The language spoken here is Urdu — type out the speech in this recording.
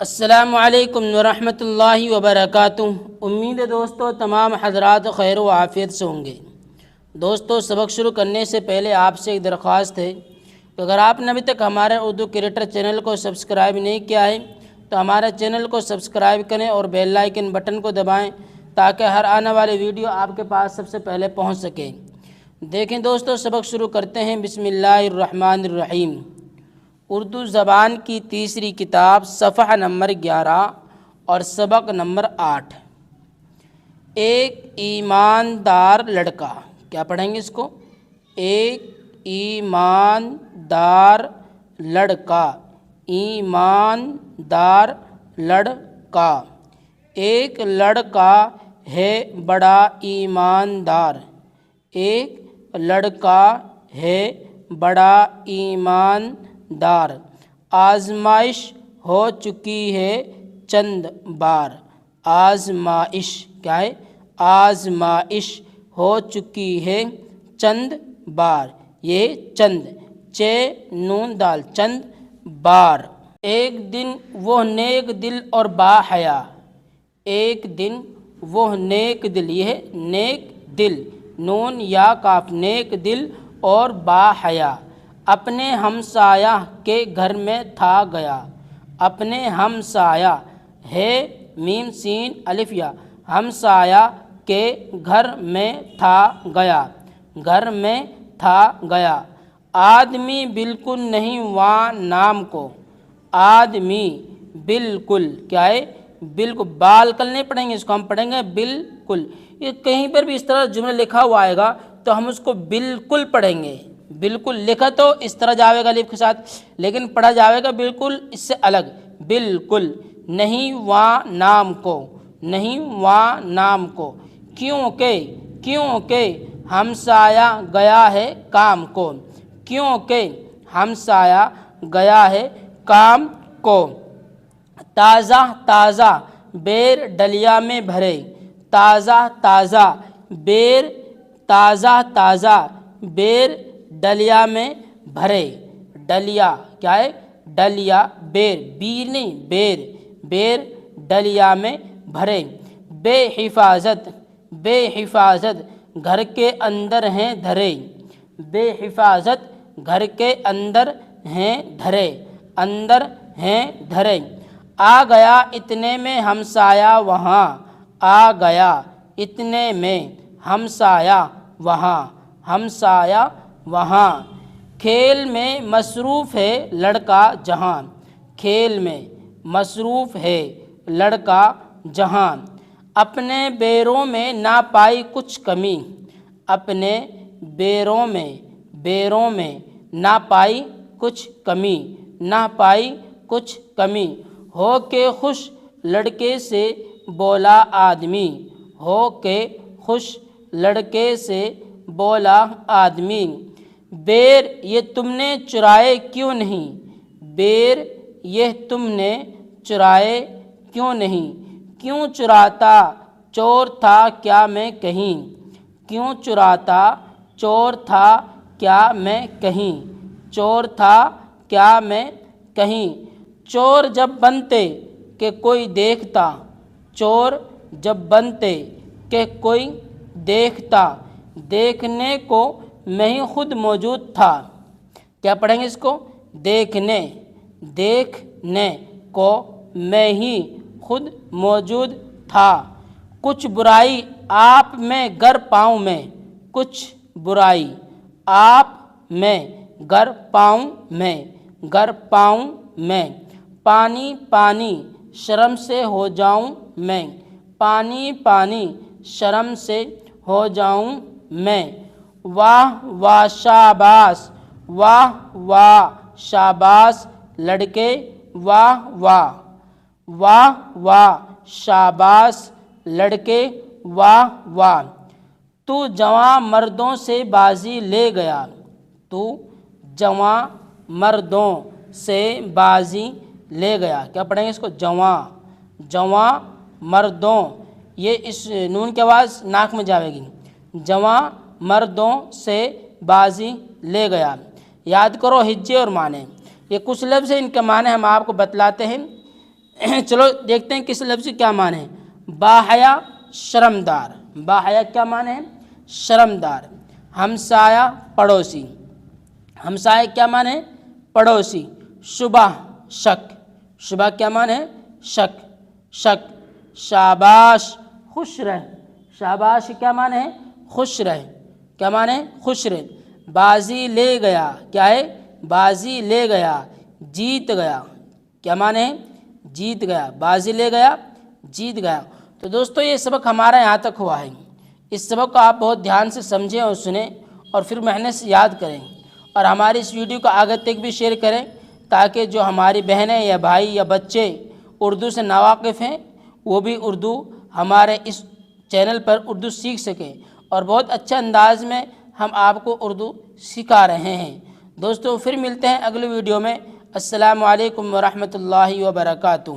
السلام علیکم ورحمۃ اللہ وبرکاتہ۔ امید ہے دوستو تمام حضرات خیر و عافیت سے ہوں گے۔ دوستو سبق شروع کرنے سے پہلے آپ سے ایک درخواست ہے کہ اگر آپ نے ابھی تک ہمارے اردو کریٹر چینل کو سبسکرائب نہیں کیا ہے تو ہمارے چینل کو سبسکرائب کریں اور بیل آئیکن بٹن کو دبائیں تاکہ ہر آنے والی ویڈیو آپ کے پاس سب سے پہلے پہنچ سکے۔ دیکھیں دوستو سبق شروع کرتے ہیں۔ بسم اللہ الرحمن الرحیم۔ اردو زبان کی تیسری کتاب صفحہ نمبر 11 اور سبق نمبر 8۔ ایک ایماندار لڑکا، کیا پڑھیں گے اس کو؟ ایک ایماندار لڑکا، ایماندار لڑکا۔ ایک لڑکا ہے بڑا ایماندار، ایک لڑکا ہے بڑا ایماندار۔ آزمائش ہو چکی ہے چند بار، آزمائش کیا ہے؟ آزمائش ہو چکی ہے چند بار، یہ چند نون دال چند بار۔ ایک دن وہ نیک دل اور باحیا، ایک دن وہ نیک دل، یہ ہے نیک دل نون یا کاف، نیک دل اور باحیا اپنے ہمسایہ کے گھر میں تھا گیا۔ اپنے ہمسایہ ہے میم سین الف یا، ہمسایہ کے گھر میں تھا گیا، گھر میں تھا گیا۔ آدمی بالکل نہیں وہاں نام کو، آدمی بالکل کیا ہے؟ بالکل، بال کل نہیں پڑھیں گے، اس کو ہم پڑھیں گے بالکل۔ یہ کہیں پر بھی اس طرح جملہ لکھا ہوا آئے گا تو ہم اس کو بالکل پڑھیں گے۔ بالکل لکھا تو اس طرح جاوے گا الف کے ساتھ، لیکن پڑھا جاوے گا بالکل اس سے الگ، بالکل نہیں وہاں نام کو، نہیں وہاں نام کو۔ کیونکہ ہمسایہ گیا ہے کام کو، کیونکہ ہمسایہ گیا ہے کام کو۔ تازہ تازہ بیر ڈلیا میں بھرے، تازہ تازہ بیر، تازہ تازہ بیر ڈلیا میں بھرے۔ ڈلیا کیا ہے؟ ڈلیا بیر، بیر نہیں بیر، بیر ڈلیا میں بھرے۔ بے حفاظت، بے حفاظت گھر کے اندر ہیں دھرے، بے حفاظت گھر کے اندر ہیں دھرے، اندر ہیں دھرے۔ آ گیا اتنے میں ہمسایہ وہاں، آ گیا اتنے میں ہمسایہ وہاں، ہمسایہ وہاں۔ کھیل میں مصروف ہے لڑکا جہاں، کھیل میں مصروف ہے لڑکا جہاں۔ اپنے بیروں میں نہ پائی کچھ کمی، اپنے بیروں میں، بیروں میں نہ پائی کچھ کمی، نہ پائی کچھ کمی۔ ہو کے خوش لڑکے سے بولا آدمی، ہو کے خوش لڑکے سے بولا آدمی۔ بیر یہ تم نے چرائے کیوں نہیں، بیر یہ تم نے چرائے کیوں نہیں۔ کیوں چراتا چور تھا کیا میں کہیں، کیوں چراتا چور تھا کیا میں کہیں، چور تھا کیا میں کہیں۔ چور جب بنتے کہ کوئی دیکھتا، چور جب بنتے کہ کوئی دیکھتا، دیکھنے کو میں ہی خود موجود تھا۔ کیا پڑھیں گے اس کو؟ دیکھنے، دیکھنے کو میں ہی خود موجود تھا۔ کچھ برائی آپ میں گر پاؤں میں، کچھ برائی آپ میں گر پاؤں میں، گر پاؤں میں۔ پانی پانی شرم سے ہو جاؤں میں، پانی پانی شرم سے ہو جاؤں میں۔ واہ واہ شاباش، واہ واہ شاباش لڑکے، واہ واہ، واہ واہ شاباش لڑکے، واہ واہ۔ تو جواں مردوں سے بازی لے گیا، تو جواں مردوں سے بازی لے گیا۔ کیا پڑھیں گے اس کو؟ جواں، جواں مردوں، یہ اس نون کی آواز ناک میں جاوے گی، جواں مردوں سے بازی لے گیا۔ یاد کرو ہجے اور معنی، یہ کچھ لفظ ہیں، ان کے معنی ہم آپ کو بتلاتے ہیں۔ چلو دیکھتے ہیں کس لفظ کیا معنی ہے. باحیا شرمدار. باحیا کیا معنی ہے؟ شرمدار. ہمسایہ پڑوسی. ہمسایہ کیا معنی ہے؟ پڑوسی. شبہ شک. شبہ کیا معنی ہے؟ شک. شک. شاباش خوش رہ. شاباش کیا معنی ہے؟ خوش رہ. کیا معنی ہے؟ خوش رہ. بازی لے گیا. کیا ہے؟ بازی لے گیا، جیت گیا. کیا معنی ہے؟ جیت گیا. بازی لے گیا، جیت گیا. تو دوستو یہ سبق ہمارا یہاں تک ہوا ہے. اس سبق کو آپ بہت دھیان سے سمجھیں اور سنیں اور پھر محنت سے یاد کریں، اور ہماری اس ویڈیو کو آگے تک بھی شیئر کریں تاکہ جو ہماری بہنیں یا بھائی یا بچے اردو سے ناواقف ہیں وہ بھی اردو ہمارے اس چینل پر اردو سیکھ سکیں، اور بہت اچھے انداز میں ہم آپ کو اردو سکھا رہے ہیں. دوستو پھر ملتے ہیں اگلی ویڈیو میں. السلام علیکم ورحمۃ اللہ وبرکاتہ.